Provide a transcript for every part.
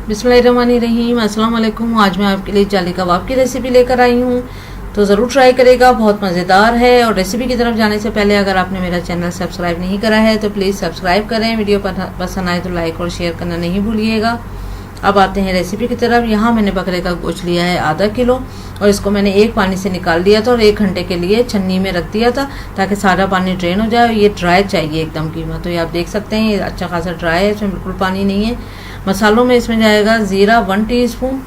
बिस्मिल्लाहिर्रहमानिर्रहीम। अस्सलाम वालेकुम। आज मैं आपके लिए जाली कबाब की रेसिपी लेकर आई हूँ, तो ज़रूर ट्राई करेगा, बहुत मज़ेदार है। और रेसिपी की तरफ जाने से पहले अगर आपने मेरा चैनल सब्सक्राइब नहीं करा है तो प्लीज़ सब्सक्राइब करें। वीडियो पसंद आए तो लाइक और शेयर करना नहीं भूलिएगा। अब आते हैं रेसिपी की तरफ। यहाँ मैंने बकरे का गोश्त लिया है आधा किलो, और इसको मैंने एक पानी से निकाल दिया था और 1 घंटे के लिए छन्नी में रख दिया था ताकि सारा पानी ड्रेन हो जाए। ये ड्राई चाहिए एकदम कीमा, तो ये आप देख सकते हैं ये अच्छा खासा ड्राई है, इसमें बिल्कुल पानी नहीं है। मसालों में इसमें जाएगा ज़ीरा 1 टीस्पून,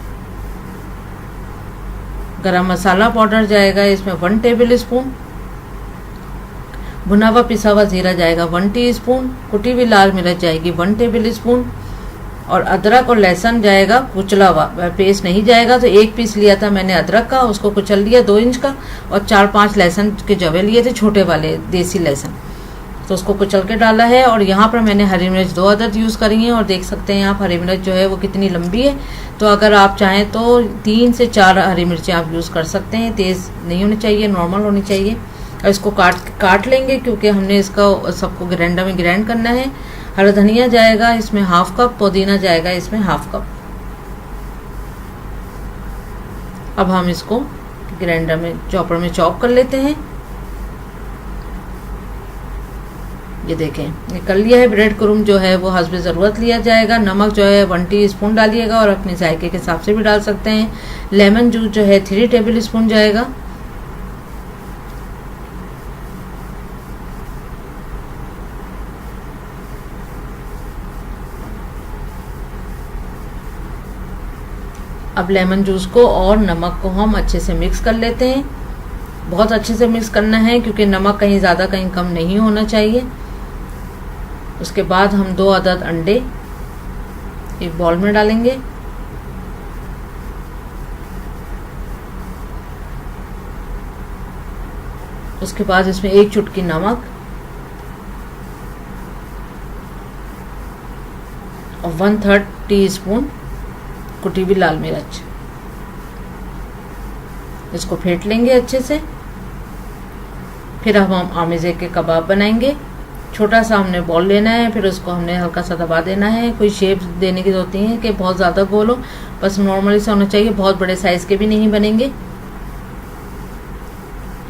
गरम मसाला पाउडर जाएगा इसमें 1 टेबल स्पून, भुना हुआ पिसा हुआ ज़ीरा जाएगा 1 टीस्पून, कुटी हुई लाल मिर्च जाएगी 1 टेबल स्पून, और अदरक और लहसुन जाएगा कुचला हुआ, पेस्ट नहीं जाएगा। तो 1 पीस लिया था मैंने अदरक का, उसको कुचल लिया 2 इंच का, और 4-5 लहसुन के जवे लिए थे छोटे वाले देसी लहसुन, तो उसको कुचल के डाला है। और यहाँ पर मैंने हरी मिर्च 2 अदद यूज़ करी हैं, और देख सकते हैं आप हरी मिर्च जो है वो कितनी लंबी है। तो अगर आप चाहें तो 3 से 4 हरी मिर्चें आप यूज़ कर सकते हैं, तेज़ नहीं होनी चाहिए, नॉर्मल होनी चाहिए। और इसको काट लेंगे क्योंकि हमने इसका सबको ग्राइंडर में ग्राइंड करना है। हरा धनिया जाएगा इसमें 1/2 कप, पुदीना जाएगा इसमें 1/2 कप। अब हम इसको ग्राइंडर में चॉपर में चॉप कर लेते हैं। ये देखें निकल लिया है। ब्रेड क्रूम जो है वो हस्बे ज़रूरत लिया जाएगा। नमक जो है 1 टीस्पून डालिएगा, और अपने जायके के हिसाब से भी डाल सकते हैं। लेमन जूस जो है 3 टेबल स्पून जाएगा। अब लेमन जूस को और नमक को हम अच्छे से मिक्स कर लेते हैं। बहुत अच्छे से मिक्स करना है क्योंकि नमक कहीं ज़्यादा कहीं कम नहीं होना चाहिए। उसके बाद हम 2 अदद अंडे एक बॉल में डालेंगे। उसके बाद इसमें 1 चुटकी नमक और 1/3 टीस्पून कुटी हुई लाल मिर्च, इसको फेंट लेंगे अच्छे से। फिर अब हम आमेज़े के कबाब बनाएंगे। छोटा सा हमने बॉल लेना है, फिर उसको हमने हल्का सा दबा देना है। कोई शेप देने की होती है कि बहुत ज़्यादा गोल हो, बस नॉर्मली से होना चाहिए, बहुत बड़े साइज़ के भी नहीं बनेंगे।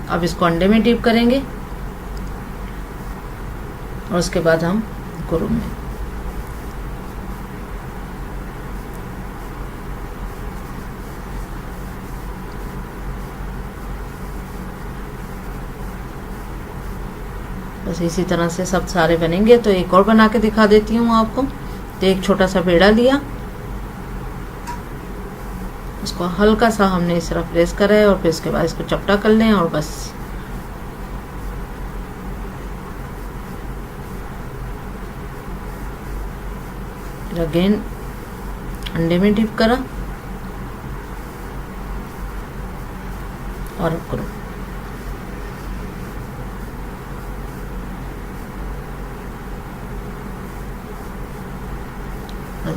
अब इसको अंडे में डिप करेंगे, और उसके बाद हम कुरुम में। बस इसी तरह से सब सारे बनेंगे। तो एक और बना के दिखा देती हूँ आपको। तो एक छोटा सा पेड़ा लिया, उसको हल्का सा हमने इस तरह प्रेस करा है, और फिर इसके बाद इसको चपटा कर लें, और बस फिर अगेन अंडे में डिप करा और करो।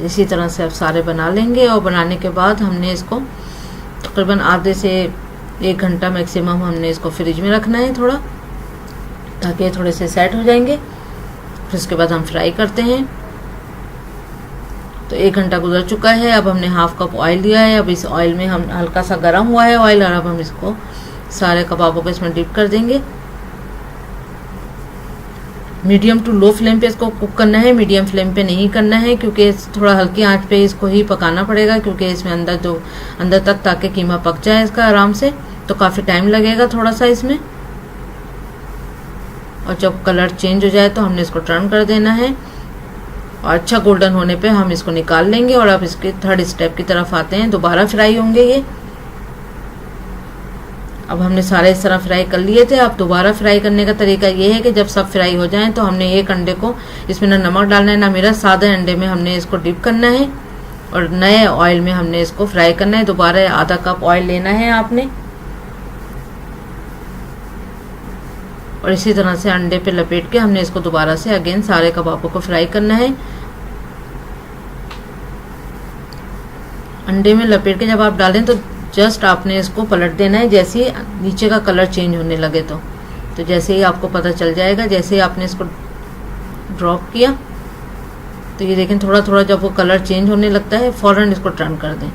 इसी तरह से अब सारे बना लेंगे। और बनाने के बाद हमने इसको तकरीबन आधे से 1 घंटा मैक्सिमम हमने इसको फ्रिज में रखना है थोड़ा, ताकि थोड़े से सेट हो जाएंगे। फिर उसके बाद हम फ्राई करते हैं। तो 1 घंटा गुजर चुका है। अब हमने 1/2 कप ऑयल लिया है। अब इस ऑयल में हम हल्का सा गर्म हुआ है ऑयल, और अब हम इसको सारे कबाबों को इसमें डिप कर देंगे। मीडियम टू लो फ्लेम पे इसको कुक करना है, मीडियम फ्लेम पे नहीं करना है, क्योंकि थोड़ा हल्की आंच पे इसको ही पकाना पड़ेगा, क्योंकि इसमें अंदर तक ताकि कीमा पक जाए इसका आराम से। तो काफ़ी टाइम लगेगा थोड़ा सा इसमें। और जब कलर चेंज हो जाए तो हमने इसको टर्न कर देना है, और अच्छा गोल्डन होने पे हम इसको निकाल लेंगे। और अब इसके 3rd स्टेप की तरफ आते हैं। दोबारा फ्राई होंगे ये। अब हमने सारे इस तरह फ्राई कर लिए थे। अब दोबारा फ्राई करने का तरीका ये है कि जब सब फ्राई हो जाएं तो हमने 1 अंडे को इसमें ना नमक डालना है ना मिर्च, सादे अंडे में हमने इसको डिप करना है, और नए ऑयल में हमने इसको फ्राई करना है। दोबारा आधा कप ऑयल लेना है आपने, और इसी तरह से अंडे पे लपेट के हमने इसको दोबारा से अगेन सारे कबाबों को फ्राई करना है। अंडे में लपेट के जब आप डालें तो जस्ट आपने इसको पलट देना है जैसे ही नीचे का कलर चेंज होने लगे। तो जैसे ही आपको पता चल जाएगा, जैसे ही आपने इसको ड्रॉप किया तो ये देखें थोड़ा थोड़ा जब वो कलर चेंज होने लगता है फ़ौरन इसको टर्न कर दें।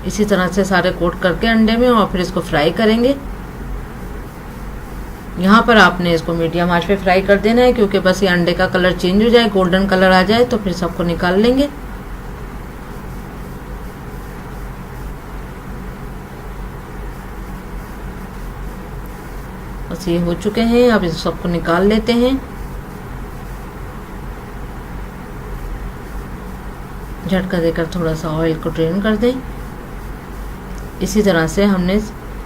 इसी तरह से सारे कोट करके अंडे में और फिर इसको फ्राई करेंगे। यहाँ पर आपने इसको मीडियम आंच पे फ्राई कर देना है, क्योंकि बस ये अंडे का कलर चेंज हो जाए, गोल्डन कलर आ जाए तो फिर सबको निकाल लेंगे। बस ये हो चुके हैं, अब इस सबको निकाल लेते हैं। झटका देकर थोड़ा सा ऑयल को ड्रेन कर दें। इसी तरह से हमने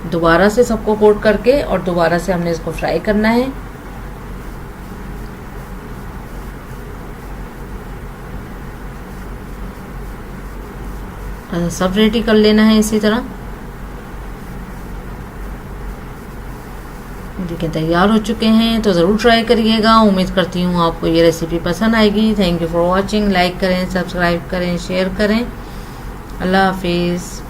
दोबारा से सबको कोट करके और दोबारा से हमने इसको फ्राई करना है। सब रेडी कर लेना है इसी तरह। देखिए तैयार हो चुके हैं, तो ज़रूर ट्राई करिएगा। उम्मीद करती हूँ आपको ये रेसिपी पसंद आएगी। Thank you for watching. Like करें, सब्सक्राइब करें, शेयर करें। अल्लाह हाफिज़।